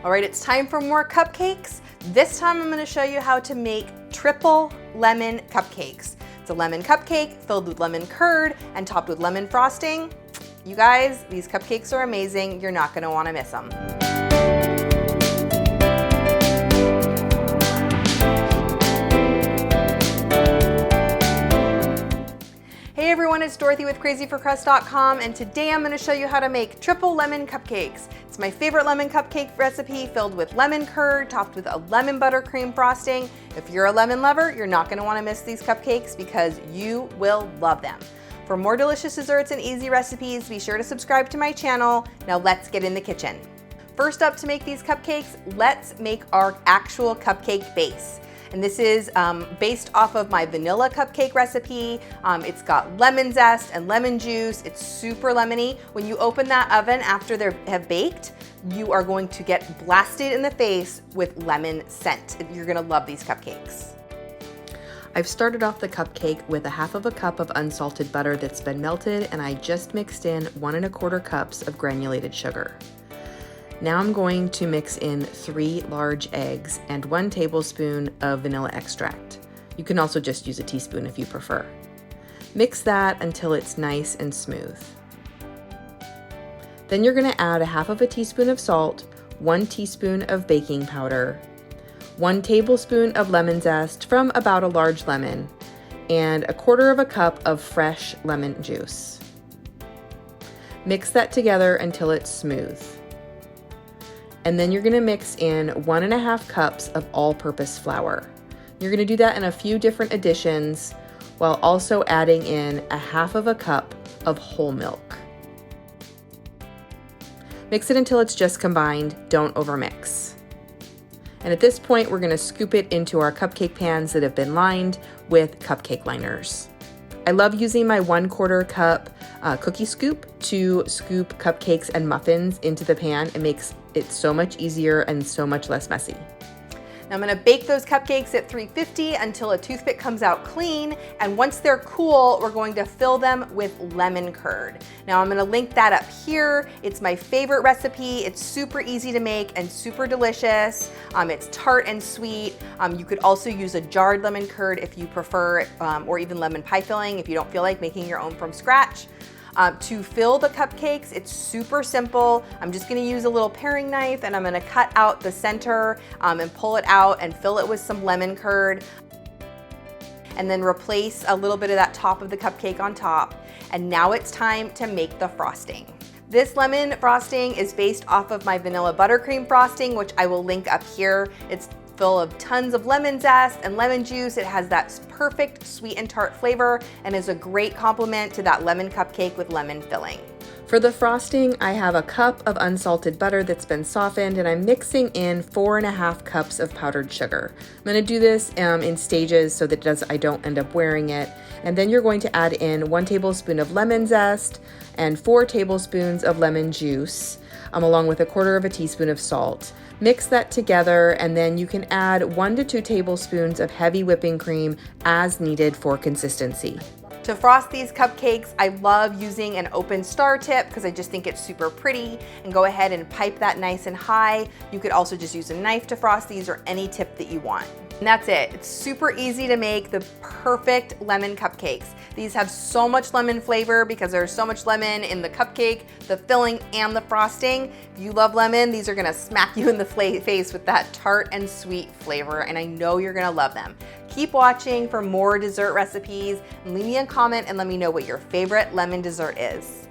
All right, it's time for more cupcakes. This time I'm gonna show you how to make triple lemon cupcakes. It's a lemon cupcake filled with lemon curd and topped with lemon frosting. You guys, these cupcakes are amazing. You're not gonna wanna miss them. Hey everyone, it's Dorothy with crazyforcrust.com, and today I'm going to show you how to make triple lemon cupcakes. It's my favorite lemon cupcake recipe filled with lemon curd topped with a lemon buttercream frosting. If you're a lemon lover, you're not going to want to miss these cupcakes because you will love them. For more delicious desserts and easy recipes, be sure to subscribe to my channel. Now let's get in the kitchen. First up, to make these cupcakes, let's make our actual cupcake base. And this is based off of my vanilla cupcake recipe. It's got lemon zest and lemon juice. It's super lemony. When you open that oven after they have baked, you are going to get blasted in the face with lemon scent. You're gonna love these cupcakes. I've started off the cupcake with 1/2 cup of unsalted butter that's been melted, and I just mixed in 1 1/4 cups of granulated sugar. Now I'm going to mix in 3 large eggs and 1 tablespoon of vanilla extract. You can also just use a teaspoon if you prefer. Mix that until it's nice and smooth. Then you're going to add 1/2 teaspoon of salt, 1 teaspoon of baking powder, 1 tablespoon of lemon zest from about a large lemon, and 1/4 cup of fresh lemon juice. Mix that together until it's smooth. And then you're gonna mix in 1 1/2 cups of all-purpose flour. You're gonna do that in a few different additions while also adding in 1/2 cup of whole milk. Mix it until it's just combined, don't overmix. And at this point, we're gonna scoop it into our cupcake pans that have been lined with cupcake liners. I love using my 1/4 cup cookie scoop to scoop cupcakes and muffins into the pan. It makes it so much easier and so much less messy. Now I'm gonna bake those cupcakes at 350 until a toothpick comes out clean, and once they're cool, we're going to fill them with lemon curd. Now I'm gonna link that up here. It's my favorite recipe. It's super easy to make and super delicious. It's tart and sweet. You could also use a jarred lemon curd if you prefer, or even lemon pie filling if you don't feel like making your own from scratch. To fill the cupcakes, it's super simple. I'm just gonna use a little paring knife and I'm gonna cut out the center and pull it out and fill it with some lemon curd. And then replace a little bit of that top of the cupcake on top. And now it's time to make the frosting. This lemon frosting is based off of my vanilla buttercream frosting, which I will link up here. It's full of tons of lemon zest and lemon juice. It has that perfect sweet and tart flavor and is a great complement to that lemon cupcake with lemon filling. For the frosting, I have 1 cup of unsalted butter that's been softened, and I'm mixing in 4 1/2 cups of powdered sugar. I'm gonna do this in stages so that I don't end up wearing it. And then you're going to add in 1 tablespoon of lemon zest and 4 tablespoons of lemon juice, along with 1/4 teaspoon of salt. Mix that together, and then you can add 1 to 2 tablespoons of heavy whipping cream as needed for consistency. To frost these cupcakes, I love using an open star tip because I just think it's super pretty, and go ahead and pipe that nice and high. You could also just use a knife to frost these, or any tip that you want. And that's it. It's super easy to make the perfect lemon cupcakes. These have so much lemon flavor because there's so much lemon in the cupcake, the filling, and the frosting. If you love lemon, these are gonna smack you in the face with that tart and sweet flavor, and I know you're gonna love them. Keep watching for more dessert recipes, and leave me a comment and let me know what your favorite lemon dessert is.